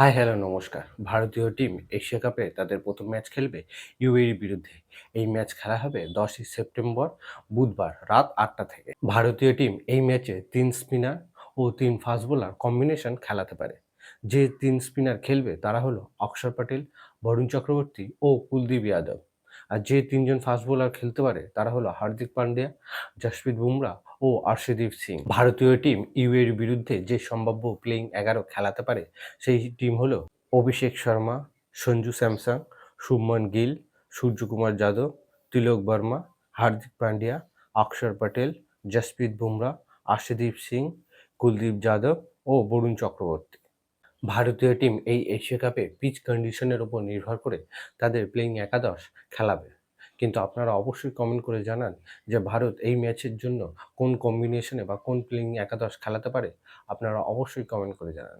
Hi hello নমস্কার। ভারতীয় team Asia কাপে তাদের প্রথম ম্যাচ খেলবে ইউএইর বিরুদ্ধে। এই ম্যাচ খেলা হবে 10ই সেপ্টেম্বর বুধবার রাত 8টা থেকে। ভারতীয় টিম এই ম্যাচে 3 স্পিনার ও 3 ফাস্ট বোলার কম্বিনেশন খেলাতে পারে। যে 3 স্পিনার খেলবে তারা হলো অক্ষর প্যাটেল, বরুণ চক্রবর্তী ও কুলদীপ যাদব। আর যে 3 জন ফাস্ট বোলার খেলতে পারে তারা হলো হার্দিক পান্ডিয়া, জসপ্রীত বুমরা ও আর্শদীপ সিং। ভারতীয় টিম ইউএইর বিরুদ্ধে যে সম্ভাব্য প্লেইং 11 খেলাতে পারে সেই টিম হলো অভিষেক শর্মা, সঞ্জু স্যামসন, শুভমন গিল, সূর্যকুমার যাদব, তিলক বর্মা, হার্দিক পান্ডিয়া, অক্ষর প্যাটেল, জসপ্রীত বুমরা, আর্শদীপ সিং, কুলদীপ যাদব ও বরুণ চক্রবর্তী। ভারতীয় টিম এই এশিয়া কাপে পিচ কন্ডিশনের উপর নির্ভর করে তাদের প্লেইং একাদশ খেলাবে। কিন্তু আপনারা অবশ্যই কমেন্ট করে জানান যে ভারত এই ম্যাচের জন্য কোন কম্বিনেশনে বা কোন প্লেইং একাদশ খেলাতে পারে। আপনারা অবশ্যই কমেন্ট করে জানান।